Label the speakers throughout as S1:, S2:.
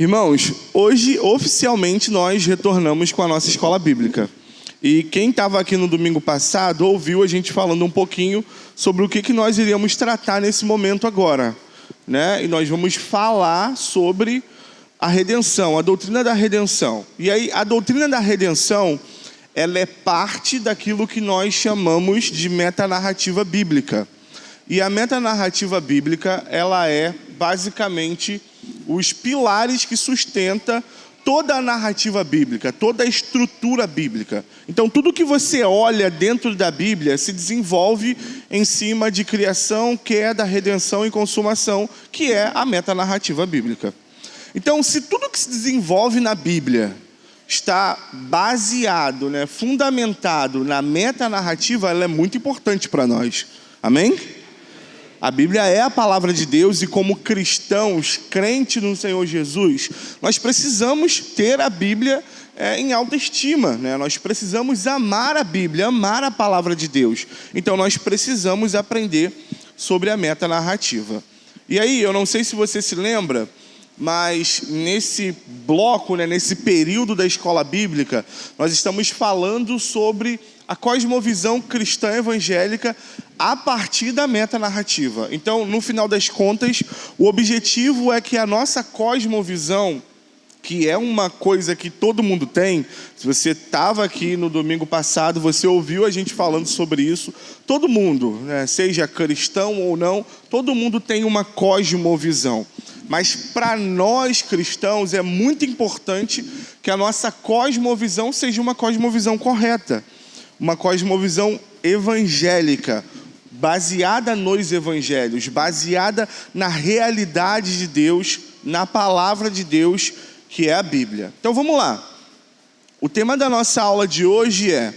S1: Irmãos, hoje oficialmente nós retornamos com a nossa escola bíblica. E quem estava aqui no domingo passado ouviu a gente falando um pouquinho sobre o que nós iríamos tratar nesse momento agora, né? E nós vamos falar sobre a redenção, a doutrina da redenção. E aí, a doutrina da redenção, ela é parte daquilo que nós chamamos de metanarrativa bíblica. E a metanarrativa bíblica, ela é basicamente os pilares que sustenta toda a narrativa bíblica, toda a estrutura bíblica. Então, tudo que você olha dentro da Bíblia se desenvolve em cima de criação, queda, redenção e consumação, que é a metanarrativa bíblica. Então, se tudo que se desenvolve na Bíblia está baseado, fundamentado na metanarrativa, ela é muito importante para nós. Amém? A Bíblia é a palavra de Deus e como cristãos, crentes no Senhor Jesus, nós precisamos ter a Bíblia em alta estima, né? Nós precisamos amar a Bíblia, amar a palavra de Deus. Então nós precisamos aprender sobre a metanarrativa. E aí, eu não sei se você se lembra, mas nesse bloco, nesse período da escola bíblica, nós estamos falando sobre a cosmovisão cristã evangélica a partir da metanarrativa. Então, no final das contas, o objetivo é que a nossa cosmovisão, que é uma coisa que todo mundo tem, se você estava aqui no domingo passado, você ouviu a gente falando sobre isso, todo mundo, seja cristão ou não, todo mundo tem uma cosmovisão. Mas para nós cristãos é muito importante que a nossa cosmovisão seja uma cosmovisão correta, uma cosmovisão evangélica, baseada nos evangelhos, baseada na realidade de Deus, na palavra de Deus, que é a Bíblia. Então vamos lá. O tema da nossa aula de hoje é: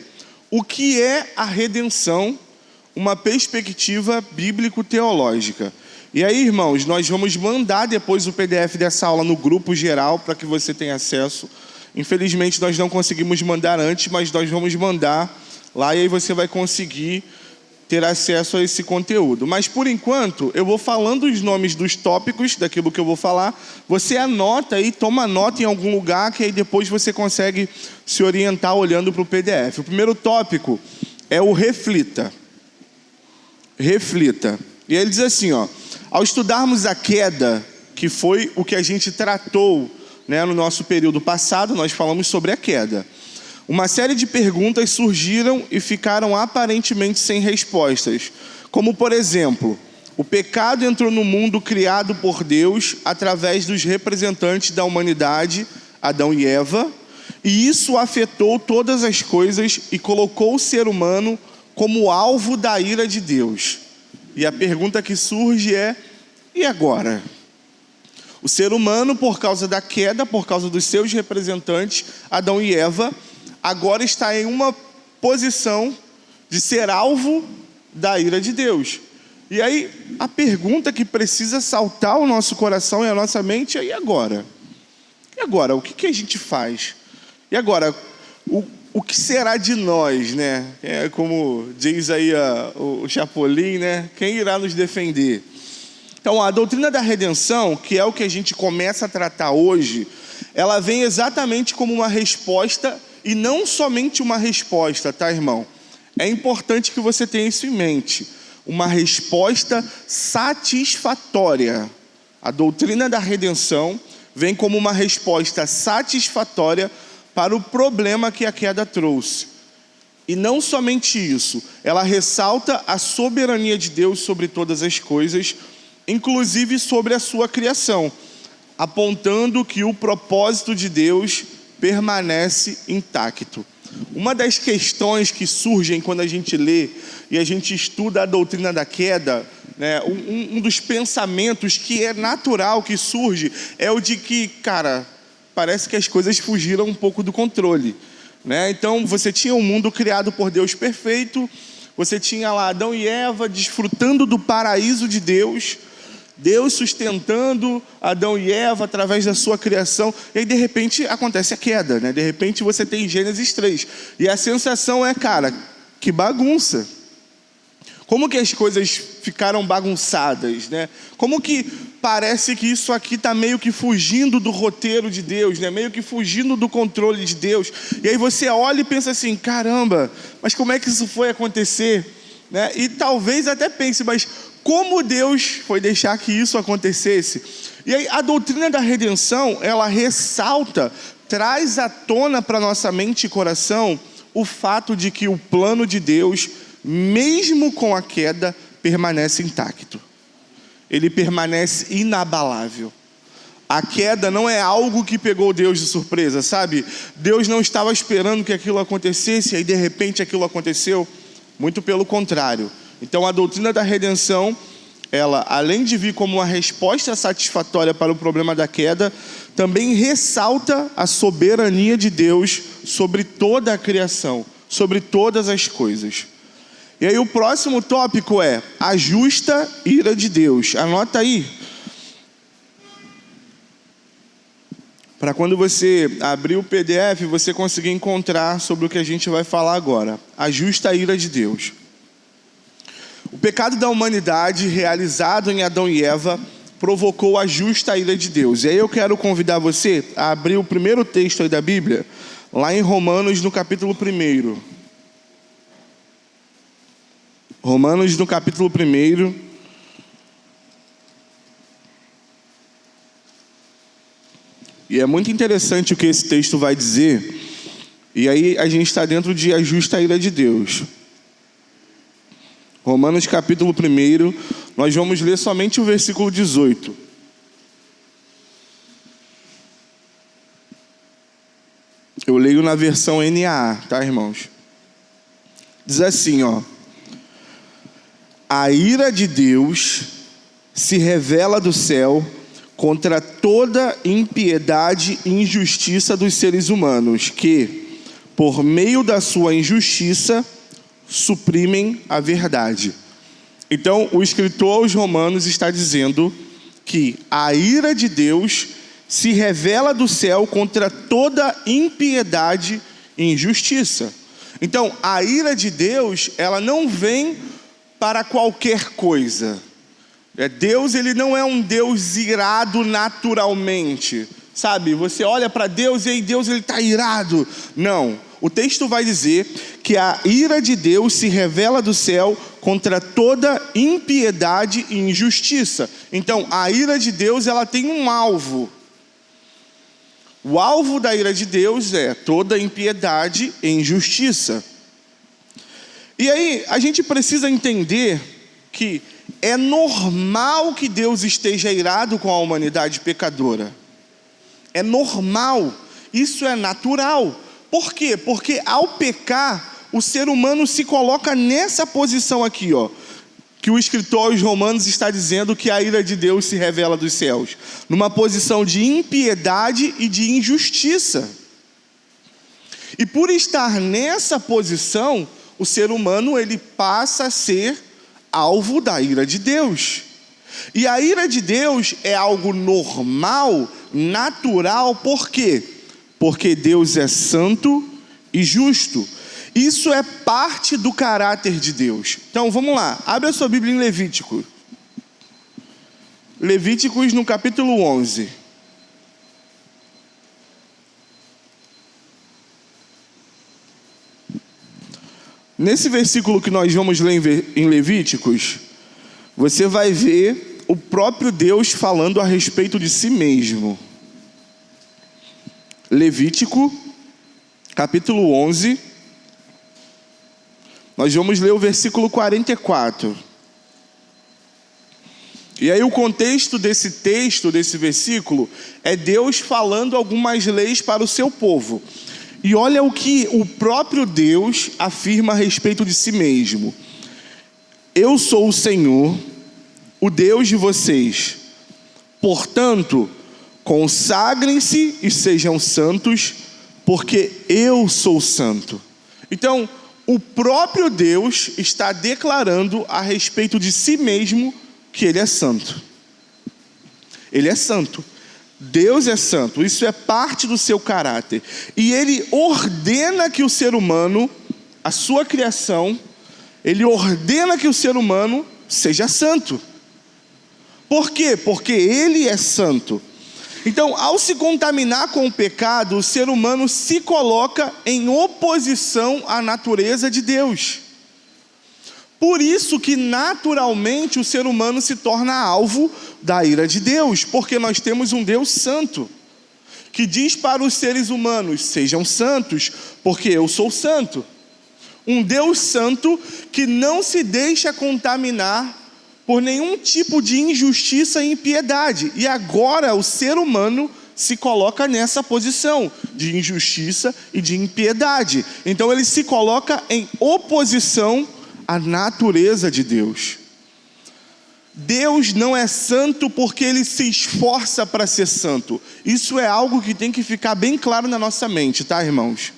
S1: o que é a redenção? Uma perspectiva bíblico-teológica. E aí, irmãos, nós vamos mandar depois o PDF dessa aula no grupo geral para que você tenha acesso. Infelizmente nós não conseguimos mandar antes, mas nós vamos mandar lá e aí você vai conseguir ter acesso a esse conteúdo. Mas por enquanto, eu vou falando os nomes dos tópicos, daquilo que eu vou falar. Você anota aí, toma nota em algum lugar, que aí depois você consegue se orientar olhando para o PDF. O primeiro tópico é o reflita. Reflita. E ele diz assim, ao estudarmos a queda, que foi o que a gente tratou, no nosso período passado, nós falamos sobre a queda. Uma série de perguntas surgiram e ficaram aparentemente sem respostas. Como, por exemplo, o pecado entrou no mundo criado por Deus através dos representantes da humanidade, Adão e Eva, e isso afetou todas as coisas e colocou o ser humano como alvo da ira de Deus. E a pergunta que surge é: e agora? O ser humano, por causa da queda, por causa dos seus representantes, Adão e Eva, agora está em uma posição de ser alvo da ira de Deus. E aí, a pergunta que precisa saltar o nosso coração e a nossa mente é: e agora? E agora? O que a gente faz? E agora? O que será de nós, É como diz aí o Chapolin, Quem irá nos defender? Então, a doutrina da redenção, que é o que a gente começa a tratar hoje, ela vem exatamente como uma resposta, e não somente uma resposta, tá, irmão? É importante que você tenha isso em mente. Uma resposta satisfatória. A doutrina da redenção vem como uma resposta satisfatória para o problema que a queda trouxe. E não somente isso, ela ressalta a soberania de Deus sobre todas as coisas, inclusive sobre a sua criação, apontando que o propósito de Deus permanece intacto. Uma das questões que surgem quando a gente lê e a gente estuda a doutrina da queda, um dos pensamentos que é natural que surge é o de que, parece que as coisas fugiram um pouco do controle, Então você tinha um mundo criado por Deus perfeito, você tinha lá Adão e Eva desfrutando do paraíso de Deus, Deus sustentando Adão e Eva através da sua criação, e aí de repente acontece a queda, De repente você tem Gênesis 3, e a sensação é, que bagunça. Como que as coisas ficaram bagunçadas, Como que parece que isso aqui está meio que fugindo do roteiro de Deus, né? Meio que fugindo do controle de Deus. E aí você olha e pensa assim, caramba, mas como é que isso foi acontecer? Né? E talvez até pense, mas como Deus foi deixar que isso acontecesse? E aí a doutrina da redenção, ela ressalta, traz à tona para nossa mente e coração o fato de que o plano de Deus, mesmo com a queda, permanece intacto. Ele permanece inabalável. A queda não é algo que pegou Deus de surpresa, sabe? Deus não estava esperando que aquilo acontecesse, e aí de repente aquilo aconteceu. Muito pelo contrário. Então a doutrina da redenção, ela, além de vir como uma resposta satisfatória para o problema da queda, também ressalta a soberania de Deus sobre toda a criação, sobre todas as coisas. E aí o próximo tópico é a justa ira de Deus. Anota aí. Para quando você abrir o PDF, você conseguir encontrar sobre o que a gente vai falar agora. A justa ira de Deus. O pecado da humanidade realizado em Adão e Eva provocou a justa ira de Deus. E aí eu quero convidar você a abrir o primeiro texto aí da Bíblia, lá em Romanos, no capítulo 1. Romanos, no capítulo 1. E é muito interessante o que esse texto vai dizer. E aí a gente está dentro de a justa ira de Deus. Romanos capítulo 1, nós vamos ler somente o versículo 18. Eu leio na versão NAA, tá, irmãos? Diz assim, ó. A ira de Deus se revela do céu contra toda impiedade e injustiça dos seres humanos, que, por meio da sua injustiça, suprimem a verdade. Então, o escritor aos Romanos está dizendo que a ira de Deus se revela do céu contra toda impiedade e injustiça. Então, a ira de Deus, ela não vem para qualquer coisa. Deus, ele não é um Deus irado naturalmente, sabe? Você olha para Deus e aí Deus, ele está irado. Não. O texto vai dizer que a ira de Deus se revela do céu contra toda impiedade e injustiça. Então, a ira de Deus, ela tem um alvo. O alvo da ira de Deus é toda impiedade e injustiça. E aí, a gente precisa entender que é normal que Deus esteja irado com a humanidade pecadora. É normal. Isso é natural. Por quê? Porque ao pecar, o ser humano se coloca nessa posição aqui, ó, que o escritor aos Romanos está dizendo que a ira de Deus se revela dos céus, numa posição de impiedade e de injustiça. E por estar nessa posição, o ser humano, ele passa a ser alvo da ira de Deus. E a ira de Deus é algo normal, natural, por quê? Porque Deus é santo e justo. Isso é parte do caráter de Deus. Então vamos lá, abre a sua Bíblia em Levítico. Levíticos no capítulo 11. Nesse versículo que nós vamos ler em Levíticos, você vai ver o próprio Deus falando a respeito de si mesmo. Levítico, capítulo 11, nós vamos ler o versículo 44. E aí o contexto desse texto, desse versículo, é Deus falando algumas leis para o seu povo. E olha o que o próprio Deus afirma a respeito de si mesmo. Eu sou o Senhor, o Deus de vocês. Portanto, consagrem-se e sejam santos, porque eu sou santo. Então, o próprio Deus está declarando a respeito de si mesmo que Ele é santo. Ele é santo. Deus é santo, isso é parte do seu caráter. E Ele ordena que o ser humano, a sua criação, Ele ordena que o ser humano seja santo. Por quê? Porque Ele é santo. Então, ao se contaminar com o pecado, o ser humano se coloca em oposição à natureza de Deus. Por isso que naturalmente o ser humano se torna alvo da ira de Deus, porque nós temos um Deus santo, que diz para os seres humanos: sejam santos, porque eu sou santo. Um Deus santo que não se deixa contaminar por nenhum tipo de injustiça e impiedade. E agora o ser humano se coloca nessa posição de injustiça e de impiedade. Então ele se coloca em oposição à natureza de Deus. Deus não é santo porque Ele se esforça para ser santo. Isso é algo que tem que ficar bem claro na nossa mente, tá, irmãos?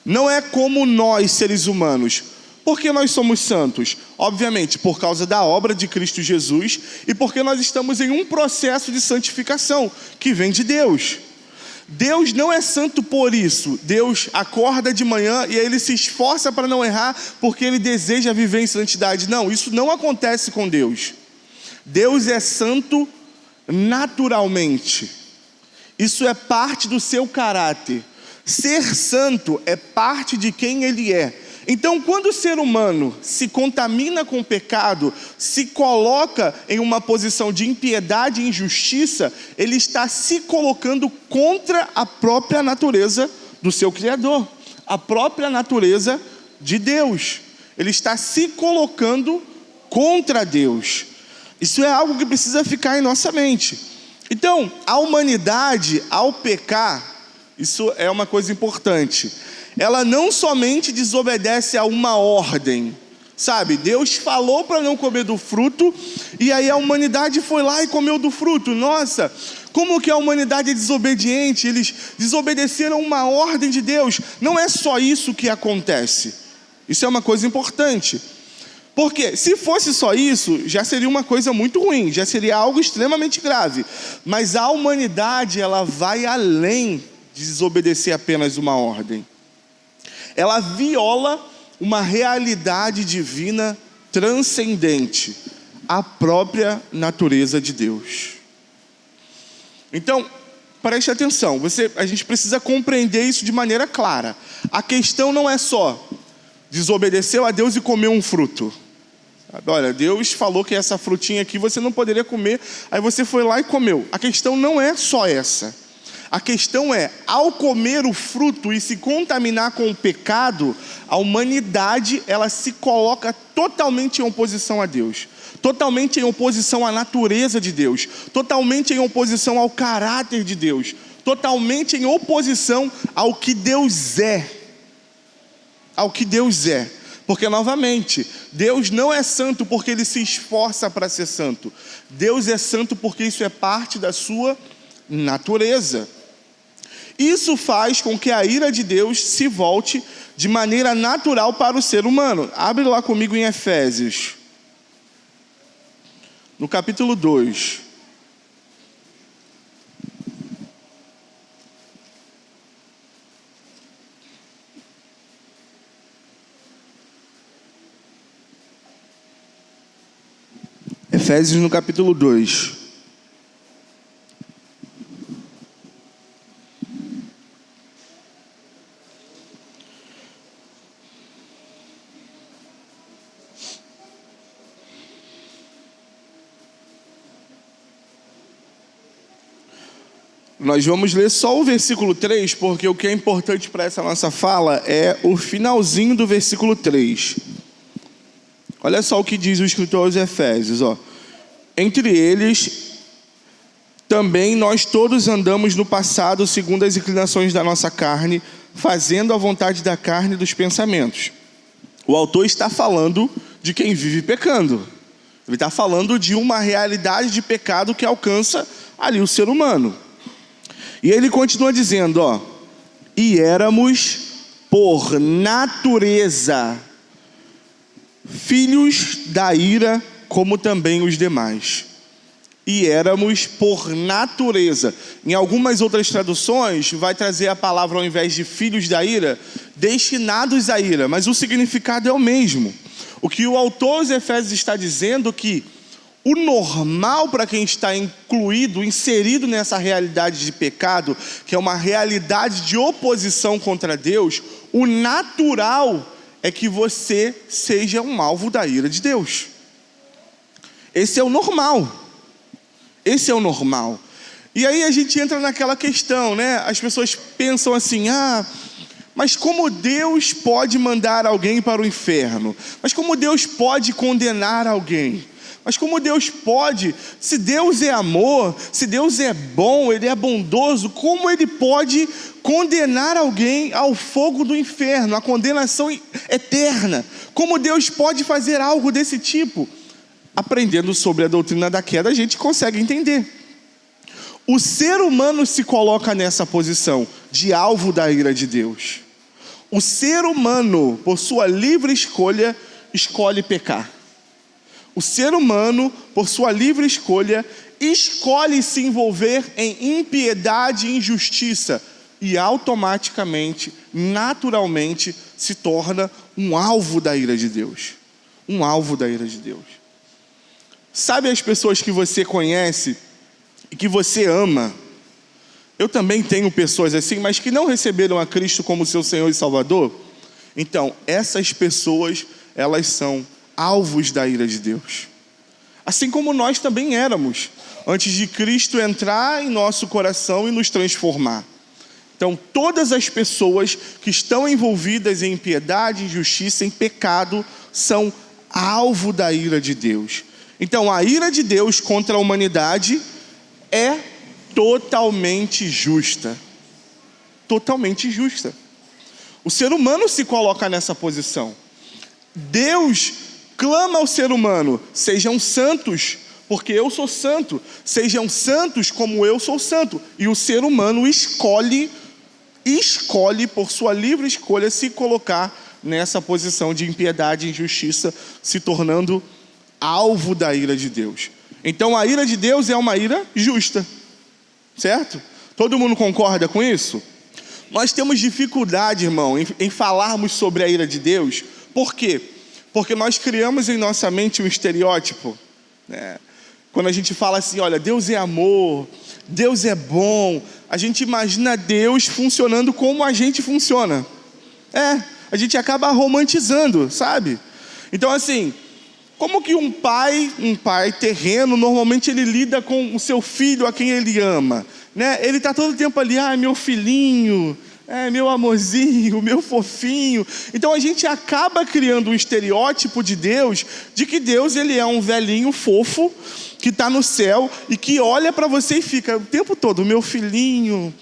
S1: Não é como nós, seres humanos. Por que nós somos santos? Obviamente, por causa da obra de Cristo Jesus e porque nós estamos em um processo de santificação que vem de Deus. Deus não é santo por isso. Deus acorda de manhã e Ele se esforça para não errar porque Ele deseja viver em santidade. Não, isso não acontece com Deus. Deus é santo naturalmente. Isso é parte do seu caráter. Ser santo é parte de quem Ele é. Então, quando o ser humano se contamina com o pecado, se coloca em uma posição de impiedade e injustiça, ele está se colocando contra a própria natureza do seu Criador, a própria natureza de Deus. Ele está se colocando contra Deus. Isso é algo que precisa ficar em nossa mente. Então, a humanidade, ao pecar, isso é uma coisa importante. Ela não somente desobedece a uma ordem, sabe? Deus falou para não comer do fruto, e aí a humanidade foi lá e comeu do fruto. Nossa, como que a humanidade é desobediente? Eles desobedeceram uma ordem de Deus. Não é só isso que acontece. Isso é uma coisa importante. Porque se fosse só isso, já seria uma coisa muito ruim, já seria algo extremamente grave. Mas a humanidade, ela vai além de desobedecer apenas uma ordem. Ela viola uma realidade divina transcendente, a própria natureza de Deus. Então, preste atenção, a gente precisa compreender isso de maneira clara. A questão não é só desobedeceu a Deus e comeu um fruto. Olha, Deus falou que essa frutinha aqui você não poderia comer, aí você foi lá e comeu. A questão não é só essa. A questão é, ao comer o fruto e se contaminar com o pecado, a humanidade, ela se coloca totalmente em oposição a Deus, totalmente em oposição à natureza de Deus, totalmente em oposição ao caráter de Deus, totalmente em oposição ao que Deus é. Ao que Deus é. Porque, novamente, Deus não é santo porque Ele se esforça para ser santo. Deus é santo porque isso é parte da sua natureza. Isso faz com que a ira de Deus se volte de maneira natural para o ser humano. Abre lá comigo em Efésios, no capítulo 2. Efésios no capítulo 2. Nós vamos ler só o versículo 3, porque o que é importante para essa nossa fala é o finalzinho do versículo 3. Olha só o que diz o escritor aos Efésios, ó. Entre eles, também nós todos andamos no passado segundo as inclinações da nossa carne, fazendo a vontade da carne e dos pensamentos. O autor está falando de quem vive pecando. Ele está falando de uma realidade de pecado que alcança ali o ser humano. E ele continua dizendo, ó, e éramos por natureza filhos da ira, como também os demais. E éramos por natureza. Em algumas outras traduções, vai trazer a palavra, ao invés de filhos da ira, destinados à ira, mas o significado é o mesmo. O que o autor aos Efésios está dizendo é que O normal para quem está incluído, inserido nessa realidade de pecado, que é uma realidade de oposição contra Deus, o natural é que você seja um alvo da ira de Deus. Esse é o normal. Esse é o normal. E aí a gente entra naquela questão, né? As pessoas pensam assim, mas como Deus pode mandar alguém para o inferno? Mas como Deus pode condenar alguém? Mas como Deus pode, se Deus é amor, se Deus é bom, Ele é bondoso, como Ele pode condenar alguém ao fogo do inferno, à condenação eterna? Como Deus pode fazer algo desse tipo? Aprendendo sobre a doutrina da queda, a gente consegue entender. O ser humano se coloca nessa posição de alvo da ira de Deus. O ser humano, por sua livre escolha, escolhe pecar. O ser humano, por sua livre escolha, escolhe se envolver em impiedade e injustiça e automaticamente, naturalmente, se torna um alvo da ira de Deus. Um alvo da ira de Deus. Sabe as pessoas que você conhece e que você ama? Eu também tenho pessoas assim, mas que não receberam a Cristo como seu Senhor e Salvador. Então, essas pessoas, elas são alvos da ira de Deus. Assim como nós também éramos, antes de Cristo entrar em nosso coração e nos transformar. Então, todas as pessoas que estão envolvidas em impiedade, injustiça, em pecado, são alvo da ira de Deus. Então, a ira de Deus contra a humanidade é totalmente justa. Totalmente justa. O ser humano se coloca nessa posição. Deus clama ao ser humano: sejam santos, porque eu sou santo. Sejam santos como eu sou santo. E o ser humano escolhe por sua livre escolha se colocar nessa posição de impiedade e injustiça, se tornando alvo da ira de Deus. Então a ira de Deus é uma ira justa, certo? Todo mundo concorda com isso? Nós temos dificuldade, irmão, em falarmos sobre a ira de Deus. Por quê? Porque nós criamos em nossa mente um estereótipo, né? Quando a gente fala assim, olha, Deus é amor, Deus é bom, a gente imagina Deus funcionando como a gente funciona. A gente acaba romantizando, sabe? Então assim, como que um pai terreno, normalmente ele lida com o seu filho a quem ele ama, né? Ele está todo o tempo ali, meu filhinho, meu amorzinho, meu fofinho. Então a gente acaba criando um estereótipo de Deus, de que Deus ele é um velhinho fofo, que está no céu e que olha para você e fica o tempo todo, meu filhinho,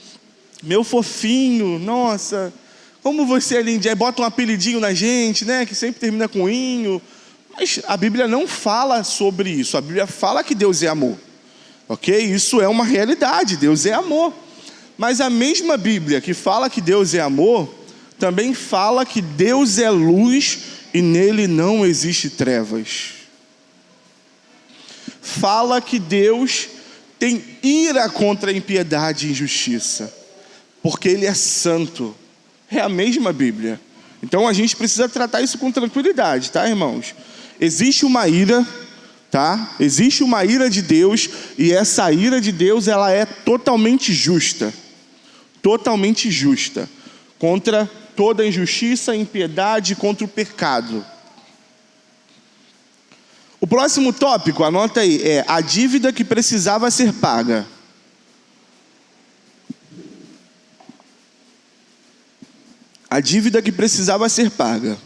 S1: meu fofinho, nossa, como você é lindinho. Aí bota um apelidinho na gente, né? Que sempre termina com inho. Mas a Bíblia não fala sobre isso. A Bíblia fala que Deus é amor. Ok? Isso é uma realidade. Deus é amor. Mas a mesma Bíblia que fala que Deus é amor, também fala que Deus é luz e nele não existe trevas. Fala que Deus tem ira contra a impiedade e injustiça, porque Ele é santo. É a mesma Bíblia. Então a gente precisa tratar isso com tranquilidade, tá, irmãos? Existe uma ira, tá? Existe uma ira de Deus, e essa ira de Deus, ela é totalmente justa. Totalmente justa. Contra toda injustiça, impiedade, contra o pecado. O próximo tópico, anota aí, é a dívida que precisava ser paga. A dívida que precisava ser paga.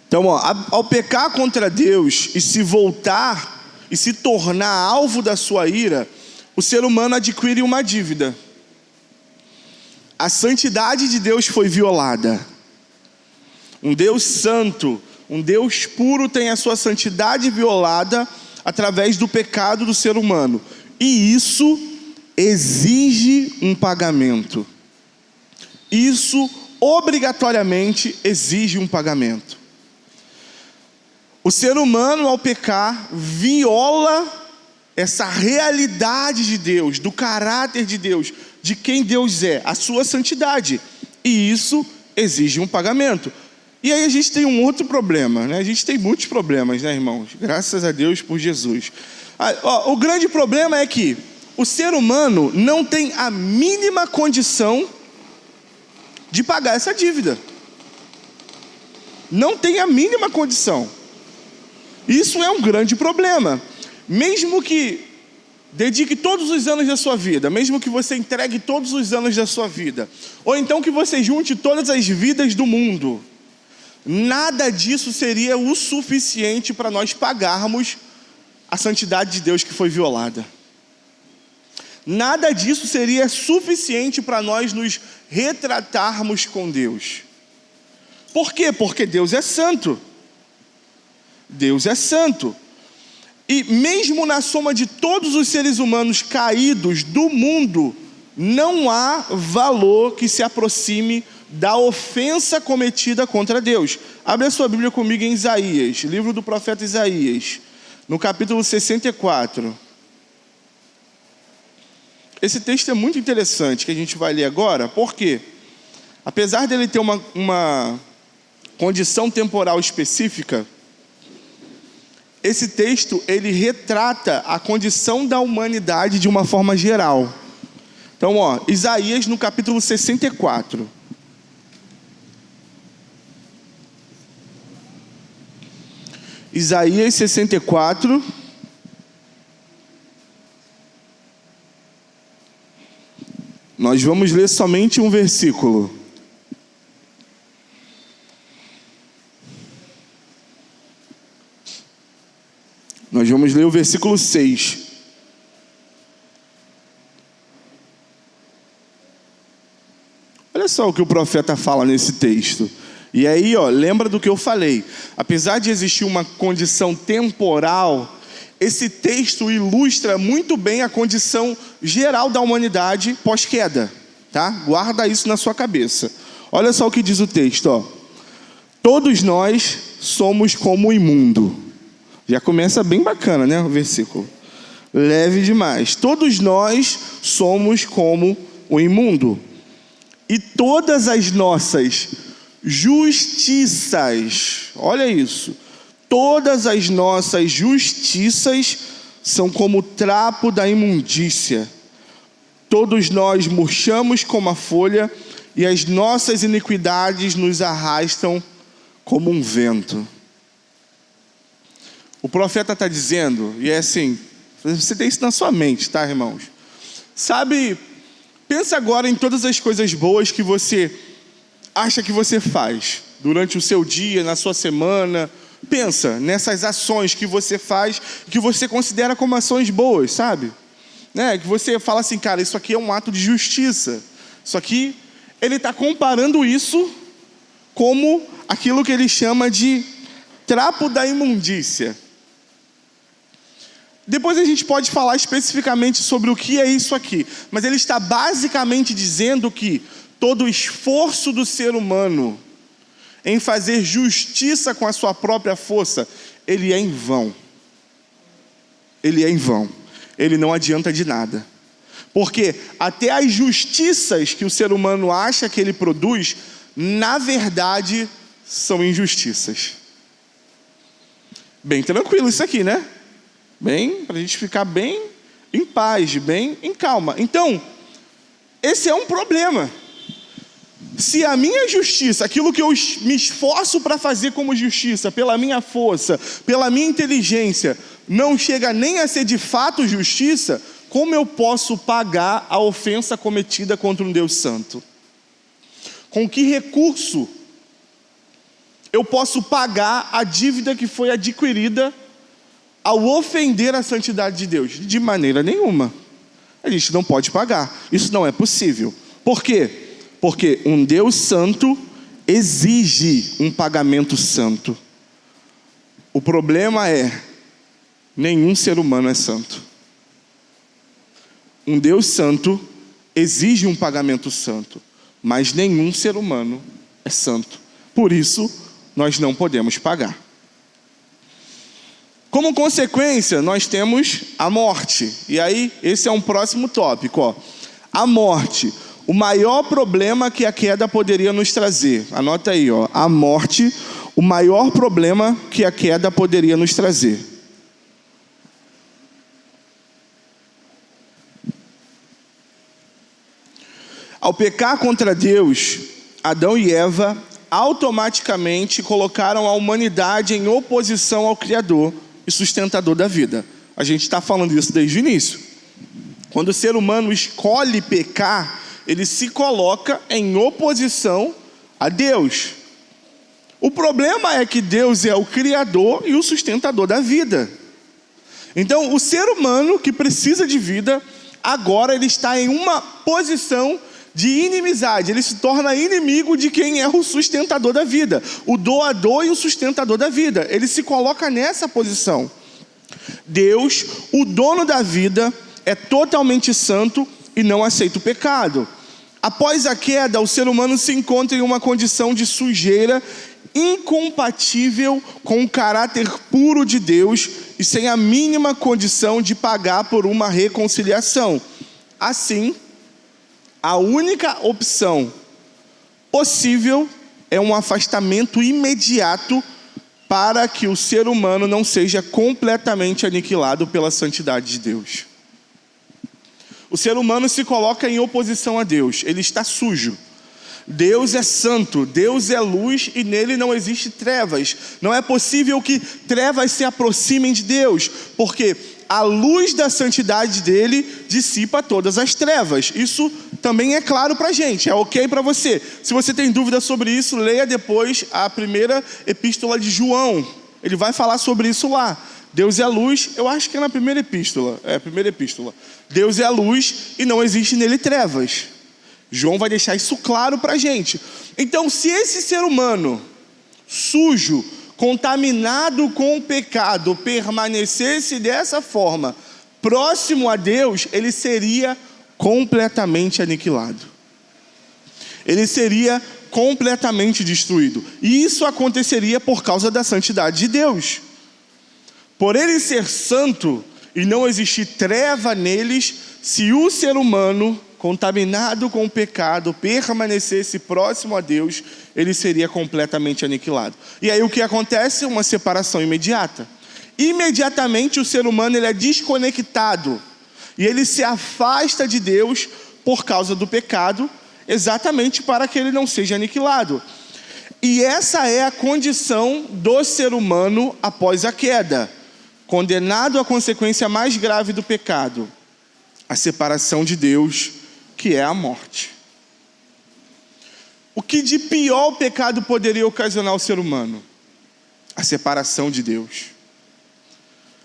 S1: Então, ao pecar contra Deus e se voltar e se tornar alvo da sua ira, o ser humano adquire uma dívida. A santidade de Deus foi violada. Um Deus santo, um Deus puro tem a sua santidade violada através do pecado do ser humano. E isso exige um pagamento. Isso obrigatoriamente exige um pagamento. O ser humano, ao pecar, viola essa realidade de Deus, do caráter de Deus, de quem Deus é, a sua santidade. E isso exige um pagamento. E aí a gente tem um outro problema, né? A gente tem muitos problemas, né, irmãos? Graças a Deus por Jesus. O grande problema é que o ser humano não tem a mínima condição de pagar essa dívida. Não tem a mínima condição. Isso é um grande problema. Mesmo que dedique todos os anos da sua vida, mesmo que você entregue todos os anos da sua vida, ou então que você junte todas as vidas do mundo, nada disso seria o suficiente para nós pagarmos a santidade de Deus que foi violada. Nada disso seria suficiente para nós nos retratarmos com Deus. Por quê? Porque Deus é santo. Deus é santo. E mesmo na soma de todos os seres humanos caídos do mundo, não há valor que se aproxime da ofensa cometida contra Deus. Abre a sua Bíblia comigo em Isaías, livro do profeta Isaías, no capítulo 64. Esse texto é muito interessante, que a gente vai ler agora, porque apesar dele ter uma condição temporal específica, esse texto, ele retrata a condição da humanidade de uma forma geral. Então, Isaías no capítulo 64. Isaías 64. Nós vamos ler somente um versículo. Nós vamos ler o versículo 6. Olha só o que o profeta fala nesse texto. E aí, lembra do que eu falei. Apesar de existir uma condição temporal, esse texto ilustra muito bem a condição geral da humanidade pós-queda, tá? Guarda isso na sua cabeça. Olha só o que diz o texto, Todos nós somos como o imundo. Já começa bem bacana, né, o versículo. Leve demais. Todos nós somos como o imundo. E todas as nossas justiças, olha isso, todas as nossas justiças são como o trapo da imundícia. Todos nós murchamos como a folha, e as nossas iniquidades nos arrastam como um vento. O profeta está dizendo, e é assim, você tem isso na sua mente, tá, irmãos? Sabe, pensa agora em todas as coisas boas que você acha que você faz durante o seu dia, na sua semana. Pensa nessas ações que você faz, que você considera como ações boas, sabe? Né? Que você fala assim, cara, isso aqui é um ato de justiça. Isso aqui, ele está comparando isso como aquilo que ele chama de trapo da imundícia. Depois a gente pode falar especificamente sobre o que é isso aqui, mas ele está basicamente dizendo que todo o esforço do ser humano em fazer justiça com a sua própria força, ele é em vão. Ele é em vão. Ele não adianta de nada. Porque até as justiças que o ser humano acha que ele produz, na verdade, são injustiças. Bem tranquilo isso aqui, né? Bem, para a gente ficar bem em paz, bem em calma. Então, esse é um problema. Se a minha justiça, aquilo que eu me esforço para fazer como justiça, pela minha força, pela minha inteligência, não chega nem a ser de fato justiça, como eu posso pagar a ofensa cometida contra um Deus santo? Com que recurso eu posso pagar a dívida que foi adquirida ao ofender a santidade de Deus? De maneira nenhuma. A gente não pode pagar. Isso não é possível. Por quê? Porque um Deus santo exige um pagamento santo. O problema é, nenhum ser humano é santo. Um Deus santo exige um pagamento santo, mas nenhum ser humano é santo. Por isso, nós não podemos pagar. Como consequência, nós temos a morte. E aí, esse é um próximo tópico. A morte. o maior problema que a queda poderia nos trazer. Anota aí, ó, a morte, o maior problema que a queda poderia nos trazer. Ao pecar contra Deus, Adão e Eva automaticamente colocaram a humanidade em oposição ao Criador e sustentador da vida. A gente está falando isso desde o início. Quando o ser humano escolhe pecar, ele se coloca em oposição a Deus. O problema é que Deus é o Criador e o sustentador da vida. Então, o ser humano que precisa de vida, agora ele está em uma posição de inimizade. Ele se torna inimigo de quem é o sustentador da vida, o doador e o sustentador da vida. Ele se coloca nessa posição. Deus, o dono da vida, é totalmente santo e não aceita o pecado. Após a queda, o ser humano se encontra em uma condição de sujeira incompatível com o caráter puro de Deus e sem a mínima condição de pagar por uma reconciliação. Assim, a única opção possível é um afastamento imediato para que o ser humano não seja completamente aniquilado pela santidade de Deus. O ser humano se coloca em oposição a Deus, ele está sujo. Deus é santo, Deus é luz e nele não existe trevas. Não é possível que trevas se aproximem de Deus, porque a luz da santidade dele dissipa todas as trevas. Isso também é claro para a gente, é ok para você. Se você tem dúvida sobre isso, leia depois a primeira epístola de João. Ele vai falar sobre isso lá. Deus é luz, eu acho que é na primeira epístola. É a primeira epístola. Deus é luz e não existe nele trevas. João vai deixar isso claro para a gente. Então, se esse ser humano sujo, contaminado com o pecado, permanecesse dessa forma, próximo a Deus, ele seria completamente aniquilado. Ele seria completamente destruído. E isso aconteceria por causa da santidade de Deus. Por ele ser santo e não existir treva neles, se o ser humano, contaminado com o pecado, permanecesse próximo a Deus, ele seria completamente aniquilado. E aí o que acontece? Uma separação imediata. Imediatamente o ser humano ele é desconectado e ele se afasta de Deus por causa do pecado, exatamente para que ele não seja aniquilado. E essa é a condição do ser humano após a queda, condenado à consequência mais grave do pecado, a separação de Deus, que é a morte. O que de pior o pecado poderia ocasionar ao ser humano? A separação de Deus.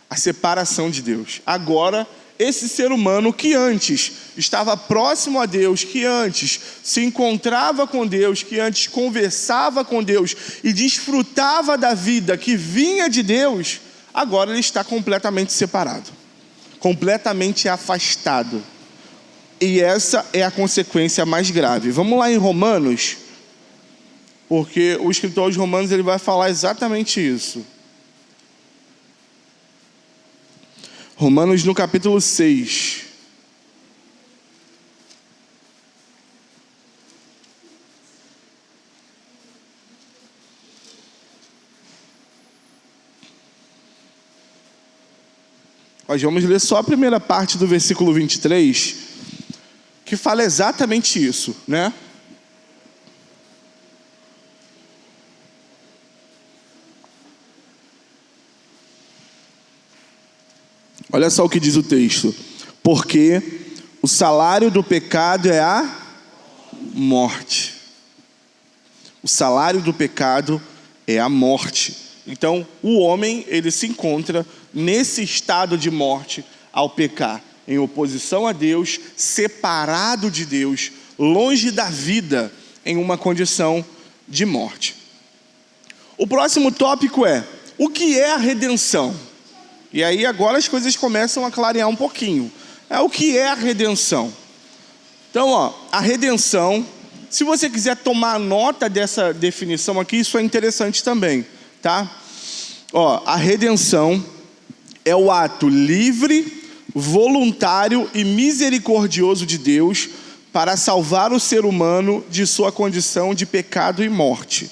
S1: A separação de Deus. Agora, esse ser humano que antes estava próximo a Deus, que antes se encontrava com Deus, que antes conversava com Deus e desfrutava da vida que vinha de Deus, agora ele está completamente separado, completamente afastado. E essa é a consequência mais grave. Vamos lá em Romanos, porque o escritor aos Romanos ele vai falar exatamente isso. Romanos no capítulo 6. Nós vamos ler só a primeira parte do versículo 23, que fala exatamente isso, né? Olha só o que diz o texto. Porque o salário do pecado é a morte. O salário do pecado é a morte. Então, o homem, ele se encontra nesse estado de morte ao pecar, em oposição a Deus, separado de Deus, longe da vida, em uma condição de morte. O próximo tópico é: o que é a redenção? E aí agora as coisas começam a clarear um pouquinho. O que é a redenção? Então, a redenção, se você quiser tomar nota dessa definição aqui, isso é interessante também, tá? A redenção é o ato livre, voluntário e misericordioso de Deus para salvar o ser humano de sua condição de pecado e morte,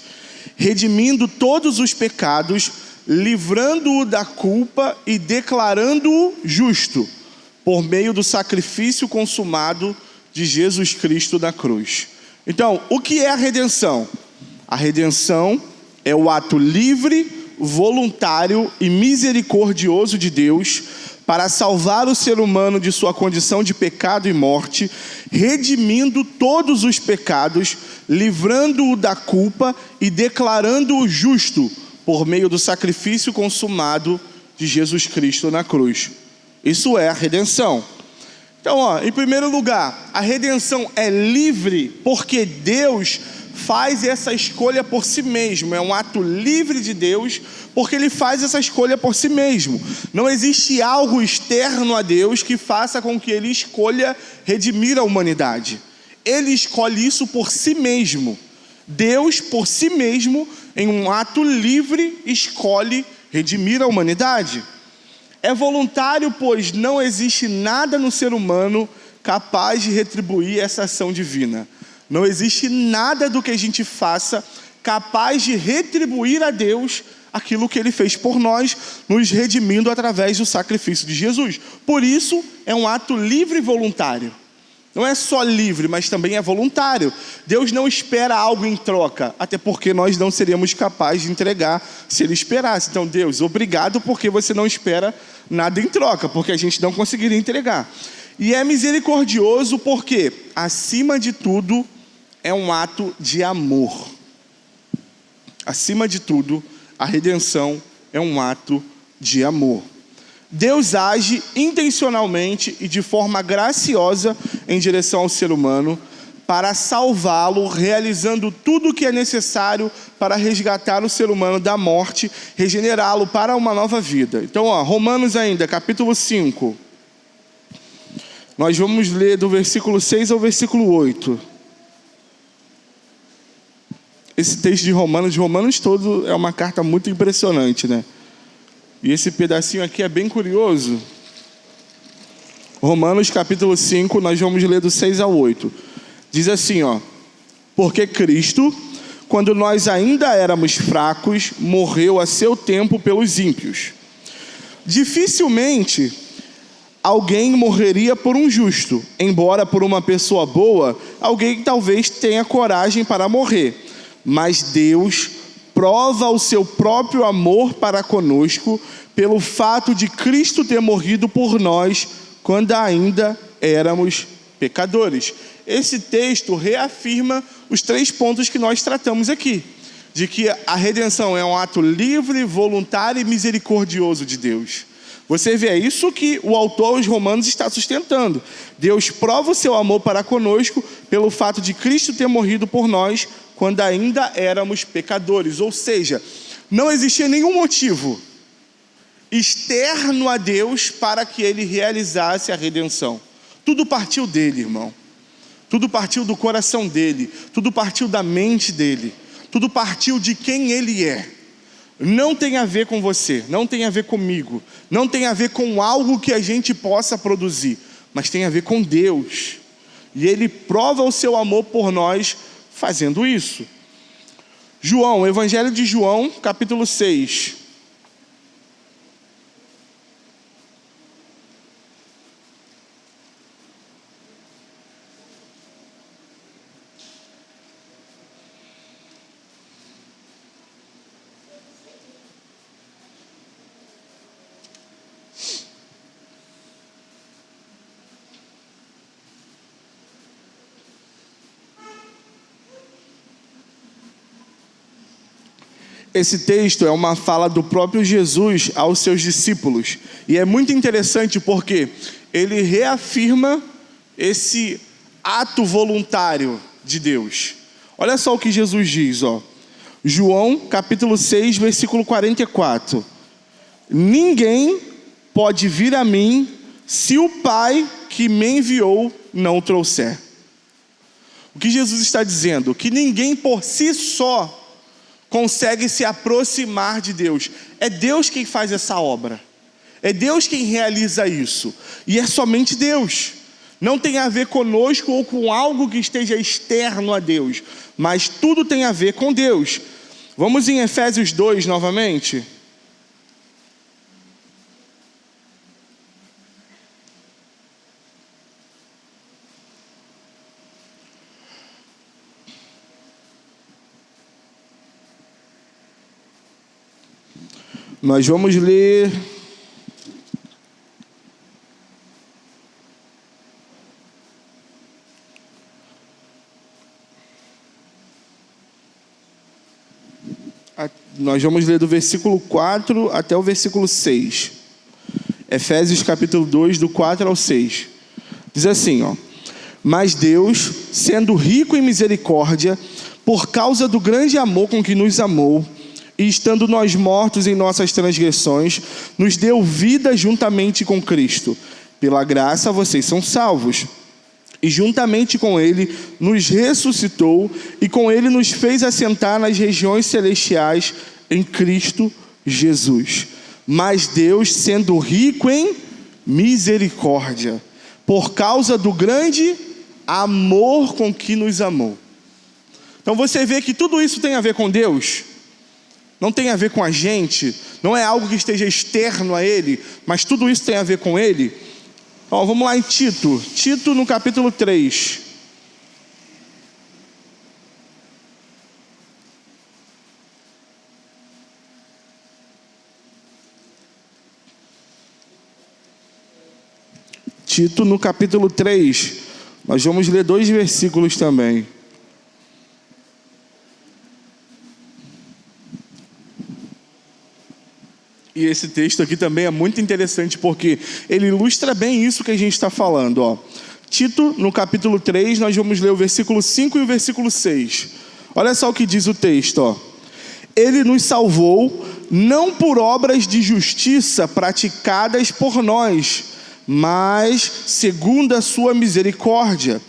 S1: redimindo todos os pecados, livrando-o da culpa e declarando-o justo, por meio do sacrifício consumado de Jesus Cristo na cruz. Então, o que é a redenção? A redenção é o ato livre, voluntário e misericordioso de Deus para salvar o ser humano de sua condição de pecado e morte, redimindo todos os pecados, livrando-o da culpa e declarando-o justo por meio do sacrifício consumado de Jesus Cristo na cruz. Isso é a redenção. Então, em primeiro lugar, a redenção é livre porque Deus faz essa escolha por si mesmo. É um ato livre de Deus porque Ele faz essa escolha por si mesmo. Não existe algo externo a Deus que faça com que Ele escolha redimir a humanidade. Ele escolhe isso por si mesmo. Deus, por si mesmo, em um ato livre, escolhe redimir a humanidade. É voluntário, pois não existe nada no ser humano capaz de retribuir essa ação divina. Não existe nada do que a gente faça capaz de retribuir a Deus aquilo que Ele fez por nós, nos redimindo através do sacrifício de Jesus. Por isso, é um ato livre e voluntário. Não é só livre, mas também é voluntário. Deus não espera algo em troca, até porque nós não seríamos capazes de entregar se Ele esperasse. Então, Deus, obrigado porque você não espera nada em troca, porque a gente não conseguiria entregar. E é misericordioso porque, acima de tudo, é um ato de amor. Acima de tudo, a redenção é um ato de amor. Deus age intencionalmente e de forma graciosa em direção ao ser humano para salvá-lo, realizando tudo o que é necessário para resgatar o ser humano da morte, regenerá-lo para uma nova vida. Então, Romanos ainda, capítulo 5. Nós vamos ler do versículo 6 ao versículo 8. Esse texto de Romanos todo é uma carta muito impressionante, né? E esse pedacinho aqui é bem curioso. Romanos capítulo 5, nós vamos ler do 6 ao 8. Diz assim, porque Cristo, quando nós ainda éramos fracos, morreu a seu tempo pelos ímpios. Dificilmente alguém morreria por um justo, embora por uma pessoa boa, alguém talvez tenha coragem para morrer. Mas Deus prova o seu próprio amor para conosco pelo fato de Cristo ter morrido por nós quando ainda éramos pecadores. Esse texto reafirma os 3 pontos que nós tratamos aqui, de que a redenção é um ato livre, voluntário e misericordioso de Deus. Você vê, é isso que o autor aos Romanos está sustentando. Deus prova o seu amor para conosco pelo fato de Cristo ter morrido por nós quando ainda éramos pecadores. Ou seja, não existia nenhum motivo externo a Deus para que Ele realizasse a redenção. Tudo partiu dele, irmão. Tudo partiu do coração dele. Tudo partiu da mente dele. Tudo partiu de quem Ele é. Não tem a ver com você, não tem a ver comigo, não tem a ver com algo que a gente possa produzir, mas tem a ver com Deus. E Ele prova o seu amor por nós fazendo isso. João, Evangelho de João, capítulo 6. Esse texto é uma fala do próprio Jesus aos seus discípulos. E é muito interessante porque ele reafirma esse ato voluntário de Deus. Olha só o que Jesus diz, João capítulo 6, versículo 44. Ninguém pode vir a mim se o Pai que me enviou não o trouxer. O que Jesus está dizendo? Que ninguém por si só consegue se aproximar de Deus. É Deus quem faz essa obra. É Deus quem realiza isso. E é somente Deus. Não tem a ver conosco ou com algo que esteja externo a Deus, mas tudo tem a ver com Deus. Vamos em Efésios 2 novamente. Nós vamos ler do versículo 4 até o versículo 6. Efésios capítulo 2, do 4 ao 6. Diz assim, ó: Mas Deus, sendo rico em misericórdia, por causa do grande amor com que nos amou, e estando nós mortos em nossas transgressões, nos deu vida juntamente com Cristo. Pela graça vocês são salvos. E juntamente com Ele nos ressuscitou, e com Ele nos fez assentar nas regiões celestiais em Cristo Jesus. Mas Deus, sendo rico em misericórdia, por causa do grande amor com que nos amou. Então você vê que tudo isso tem a ver com Deus. Não tem a ver com a gente, não é algo que esteja externo a Ele, mas tudo isso tem a ver com Ele. Ó, vamos lá em Tito. Tito no capítulo 3. Tito no capítulo 3. Nós vamos ler 2 versículos também. E esse texto aqui também é muito interessante, porque ele ilustra bem isso que a gente está falando, ó. Tito, no capítulo 3, nós vamos ler o versículo 5 e o versículo 6. Olha só o que diz o texto, ó. Ele nos salvou, não por obras de justiça praticadas por nós, mas segundo a sua misericórdia.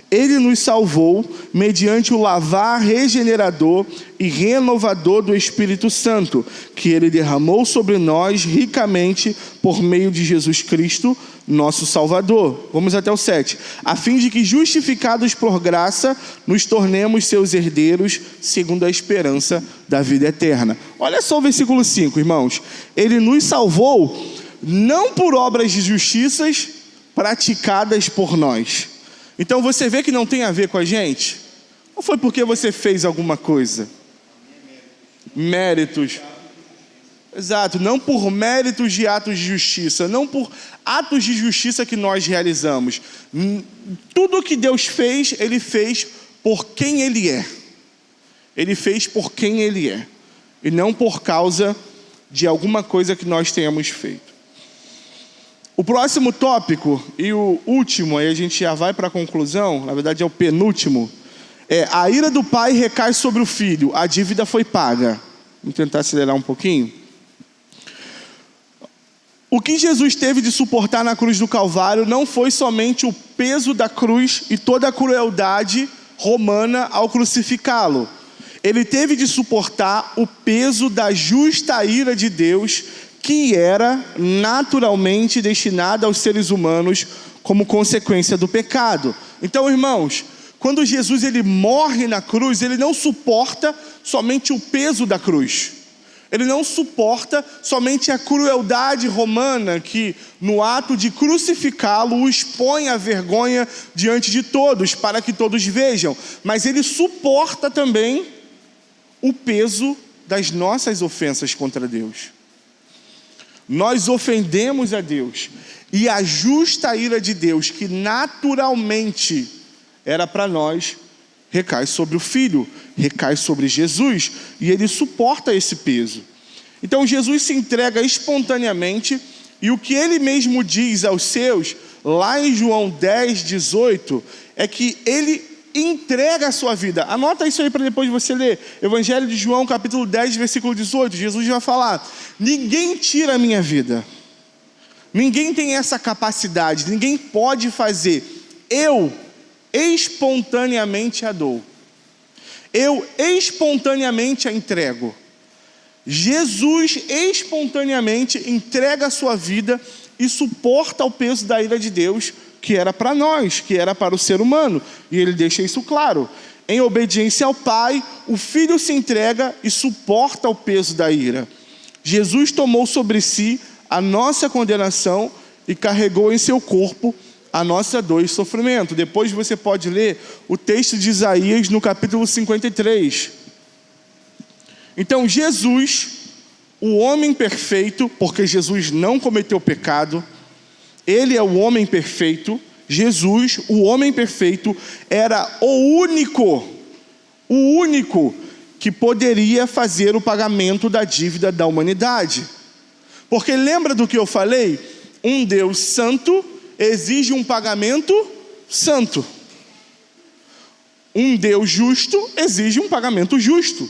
S1: Ele nos salvou mediante o lavar regenerador e renovador do Espírito Santo, que Ele derramou sobre nós ricamente por meio de Jesus Cristo, nosso Salvador. Vamos até o 7. A fim de que, justificados por graça, nos tornemos seus herdeiros, segundo a esperança da vida eterna. Olha só o versículo 5, irmãos. Ele nos salvou não por obras de justiças praticadas por nós. Então você vê que não tem a ver com a gente? Ou foi porque você fez alguma coisa? Méritos. Exato, não por méritos de atos de justiça, não por atos de justiça que nós realizamos. Tudo que Deus fez, Ele fez por quem Ele é. Ele fez por quem Ele é. E não por causa de alguma coisa que nós tenhamos feito. O próximo tópico e o último, aí a gente já vai para a conclusão, na verdade é o penúltimo, é: a ira do pai recai sobre o filho, a dívida foi paga. Vamos tentar acelerar um pouquinho. O que Jesus teve de suportar na cruz do Calvário não foi somente o peso da cruz e toda a crueldade romana ao crucificá-lo. Ele teve de suportar o peso da justa ira de Deus, que era naturalmente destinada aos seres humanos como consequência do pecado. Então, irmãos, quando Jesus ele morre na cruz, ele não suporta somente o peso da cruz. Ele não suporta somente a crueldade romana que, no ato de crucificá-lo, o expõe à vergonha diante de todos, para que todos vejam. Mas ele suporta também o peso das nossas ofensas contra Deus. Nós ofendemos a Deus, e a justa ira de Deus, que naturalmente era para nós, recai sobre o Filho, recai sobre Jesus, e Ele suporta esse peso. Então Jesus se entrega espontaneamente, e o que Ele mesmo diz aos seus, lá em João 10, 18, é que Ele entrega a sua vida. Anota isso aí para depois você ler. Evangelho de João, capítulo 10, versículo 18. Jesus vai falar: ninguém tira a minha vida. Ninguém tem essa capacidade. Ninguém pode fazer. Eu espontaneamente a dou. Eu espontaneamente a entrego. Jesus espontaneamente entrega a sua vida e suporta o peso da ira de Deus, que era para nós, que era para o ser humano. E ele deixa isso claro. Em obediência ao Pai, o Filho se entrega e suporta o peso da ira. Jesus tomou sobre si a nossa condenação e carregou em seu corpo a nossa dor e sofrimento. Depois você pode ler o texto de Isaías no capítulo 53. Então Jesus, o homem perfeito, porque Jesus não cometeu pecado, ele é o homem perfeito. Jesus, o homem perfeito, era o único que poderia fazer o pagamento da dívida da humanidade. Porque lembra do que eu falei? Um Deus santo exige um pagamento santo. Um Deus justo exige um pagamento justo.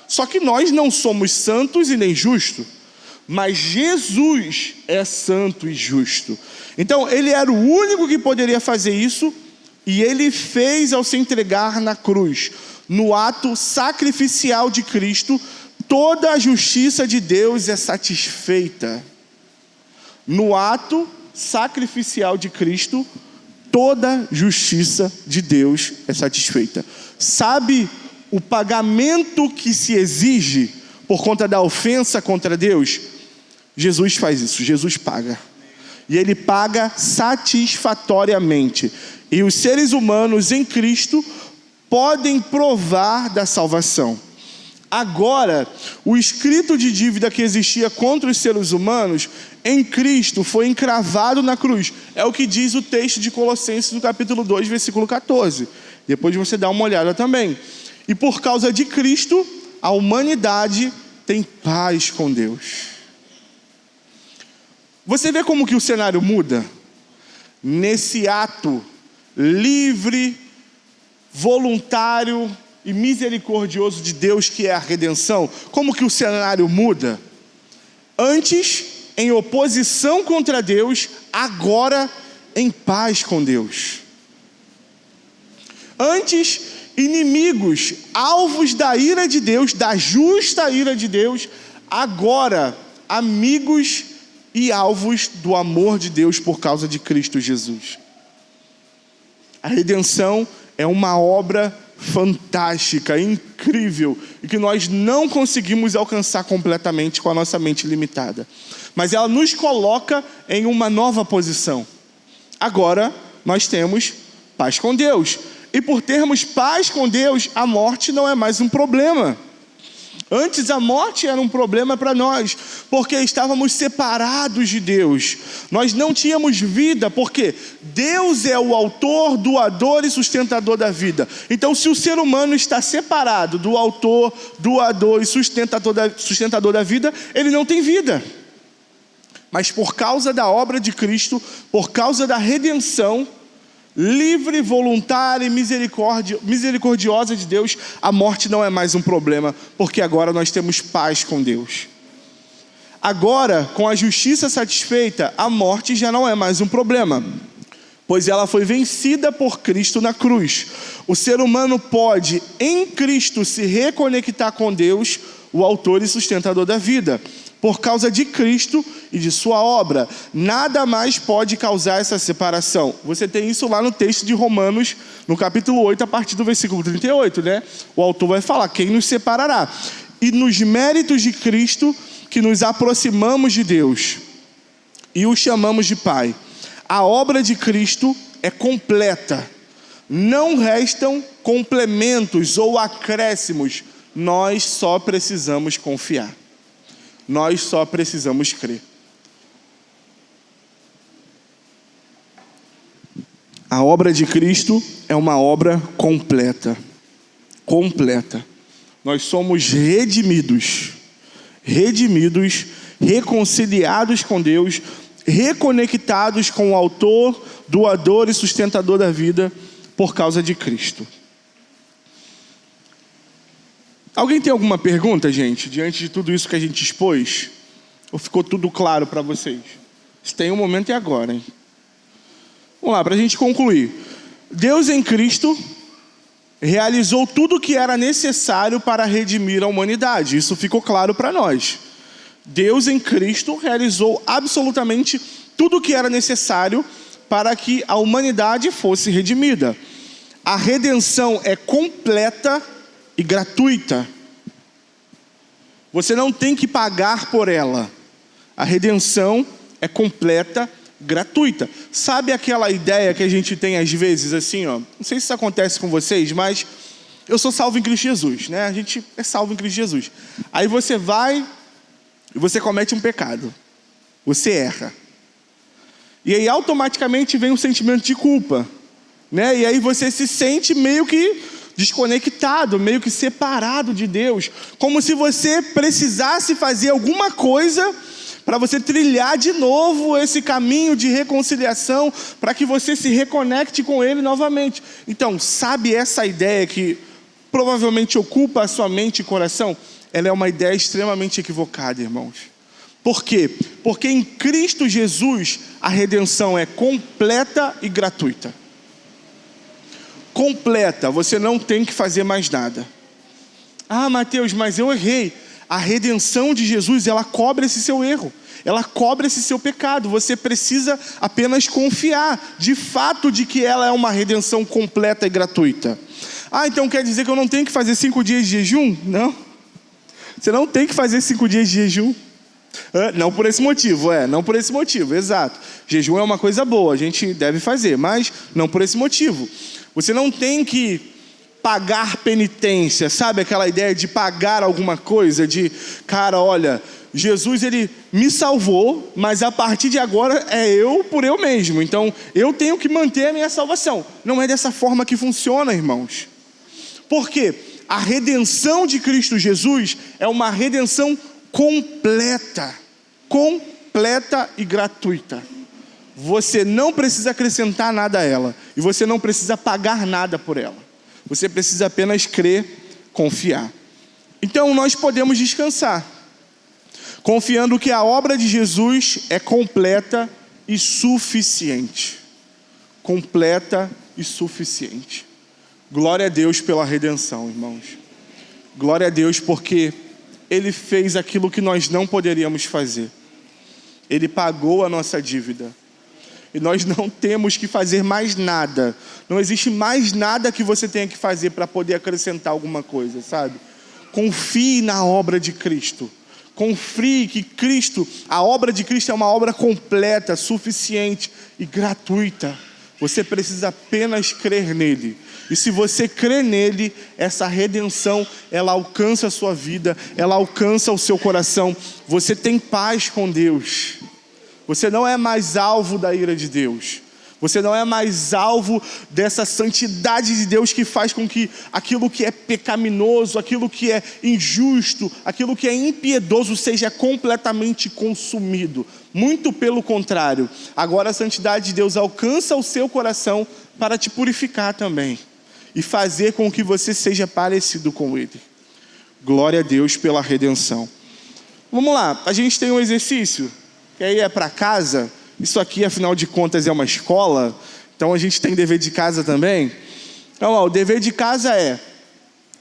S1: Só que nós não somos santos e nem justos. Mas Jesus é santo e justo. Então ele era o único que poderia fazer isso. E ele fez ao se entregar na cruz. No ato sacrificial de Cristo, toda a justiça de Deus é satisfeita. No ato sacrificial de Cristo, toda justiça de Deus é satisfeita. Sabe o pagamento que se exige por conta da ofensa contra Deus? Jesus faz isso, Jesus paga. E ele paga satisfatoriamente. E os seres humanos em Cristo podem provar da salvação. Agora, o escrito de dívida que existia contra os seres humanos, em Cristo, foi encravado na cruz. É o que diz o texto de Colossenses, no capítulo 2, versículo 14. Depois você dá uma olhada também. E por causa de Cristo, a humanidade tem paz com Deus. Você vê como que o cenário muda? Nesse ato livre, voluntário e misericordioso de Deus, que é a redenção, como que o cenário muda? Antes, em oposição contra Deus, agora em paz com Deus. Antes, inimigos, alvos da ira de Deus, da justa ira de Deus, agora amigos e alvos do amor de Deus por causa de Cristo Jesus. A redenção é uma obra fantástica, incrível, e que nós não conseguimos alcançar completamente com a nossa mente limitada. Mas ela nos coloca em uma nova posição. Agora nós temos paz com Deus. E por termos paz com Deus, a morte não é mais um problema. Antes a morte era um problema para nós, porque estávamos separados de Deus. Nós não tínhamos vida, porque Deus é o autor, doador e sustentador da vida. Então, se o ser humano está separado do autor, doador e sustentador da vida, ele não tem vida. Mas por causa da obra de Cristo, por causa da redenção livre, voluntária e misericordiosa de Deus, a morte não é mais um problema, porque agora nós temos paz com Deus. Agora, com a justiça satisfeita, a morte já não é mais um problema, pois ela foi vencida por Cristo na cruz. O ser humano pode, em Cristo, se reconectar com Deus, o autor e sustentador da vida. Por causa de Cristo e de sua obra, nada mais pode causar essa separação. Você tem isso lá no texto de Romanos, no capítulo 8, a partir do versículo 38, né? O autor vai falar, quem nos separará? E nos méritos de Cristo, que nos aproximamos de Deus e o chamamos de Pai. A obra de Cristo é completa. Não restam complementos ou acréscimos. Nós só precisamos confiar. Nós só precisamos crer. A obra de Cristo é uma obra completa. Completa. Nós somos redimidos, reconciliados com Deus, reconectados com o autor, doador e sustentador da vida por causa de Cristo. Alguém tem alguma pergunta, gente, diante de tudo isso que a gente expôs? Ou ficou tudo claro para vocês? Se tem um momento é agora, hein? Vamos lá, para a gente concluir. Deus em Cristo realizou tudo o que era necessário para redimir a humanidade. Isso ficou claro para nós. Deus em Cristo realizou absolutamente tudo o que era necessário para que a humanidade fosse redimida. A redenção é completa e gratuita. Você não tem que pagar por ela. A redenção é completa, gratuita. Sabe aquela ideia que a gente tem às vezes assim, ó? Não sei se isso acontece com vocês, mas eu sou salvo em Cristo Jesus, né? A gente é salvo em Cristo Jesus. Aí você vai e você comete um pecado. Você erra. E aí automaticamente vem um sentimento de culpa, né? E aí você se sente meio que desconectado, meio que separado de Deus, como se você precisasse fazer alguma coisa para você trilhar de novo esse caminho de reconciliação, para que você se reconecte com Ele novamente. Então, sabe essa ideia que provavelmente ocupa a sua mente e coração? Ela é uma ideia extremamente equivocada, irmãos. Por quê? Porque em Cristo Jesus a redenção é completa e gratuita. Completa, você não tem que fazer mais nada. Ah, Mateus, mas eu errei. A redenção de Jesus, ela cobre esse seu erro. Ela cobre esse seu pecado. Você precisa apenas confiar, de fato, de que ela é uma redenção completa e gratuita. Ah, então quer dizer que eu não tenho que fazer 5 dias de jejum? Não. Você não tem que fazer 5 dias de jejum. Não por esse motivo, não por esse motivo, exato. Jejum é uma coisa boa, a gente deve fazer, mas não por esse motivo. Você não tem que pagar penitência, sabe aquela ideia de pagar alguma coisa, de, cara, olha, Jesus ele me salvou, mas a partir de agora é eu por eu mesmo, então eu tenho que manter a minha salvação. Não é dessa forma que funciona, irmãos. Por quê? A redenção de Cristo Jesus é uma redenção completa e gratuita. Você não precisa acrescentar nada a ela, e você não precisa pagar nada por ela. Você precisa apenas crer, confiar. Então nós podemos descansar, confiando que a obra de Jesus é completa e suficiente. Completa e suficiente. Glória a Deus pela redenção, irmãos. Glória a Deus porque Ele fez aquilo que nós não poderíamos fazer. Ele pagou a nossa dívida. E nós não temos que fazer mais nada. Não existe mais nada que você tenha que fazer para poder acrescentar alguma coisa, sabe? Confie na obra de Cristo. Confie que Cristo, a obra de Cristo é uma obra completa, suficiente e gratuita. Você precisa apenas crer nele. E se você crê nele, essa redenção, ela alcança a sua vida, ela alcança o seu coração. Você tem paz com Deus. Você não é mais alvo da ira de Deus. Você não é mais alvo dessa santidade de Deus que faz com que aquilo que é pecaminoso, aquilo que é injusto, aquilo que é impiedoso seja completamente consumido. Muito pelo contrário. Agora a santidade de Deus alcança o seu coração para te purificar também e fazer com que você seja parecido com Ele. Glória a Deus pela redenção. Vamos lá, a gente tem um exercício, que aí é para casa. Isso aqui, afinal de contas, é uma escola, então a gente tem dever de casa também. Então, o dever de casa é: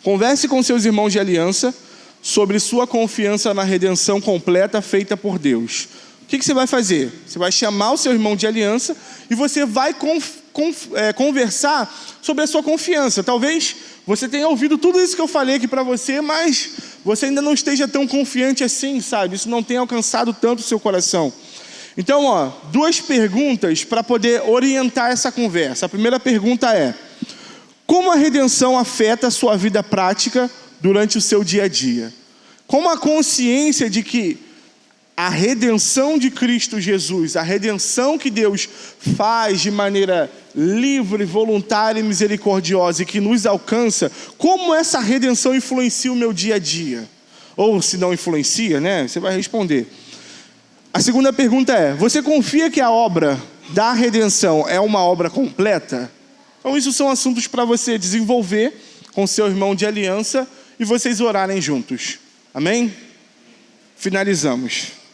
S1: converse com seus irmãos de aliança sobre sua confiança na redenção completa feita por Deus. O que você vai fazer? Você vai chamar o seu irmão de aliança e você vai conversar sobre a sua confiança. Talvez você tenha ouvido tudo isso que eu falei aqui para você, mas você ainda não esteja tão confiante assim, sabe? Isso não tem alcançado tanto o seu coração. Então, 2 perguntas para poder orientar essa conversa. A primeira pergunta é: como a redenção afeta a sua vida prática durante o seu dia a dia? Como a consciência de que a redenção de Cristo Jesus, a redenção que Deus faz de maneira livre, voluntária e misericordiosa e que nos alcança, como essa redenção influencia o meu dia a dia? Ou se não influencia, né? Você vai responder. A segunda pergunta é: você confia que a obra da redenção é uma obra completa? Então isso são assuntos para você desenvolver com seu irmão de aliança e vocês orarem juntos. Amém? Finalizamos.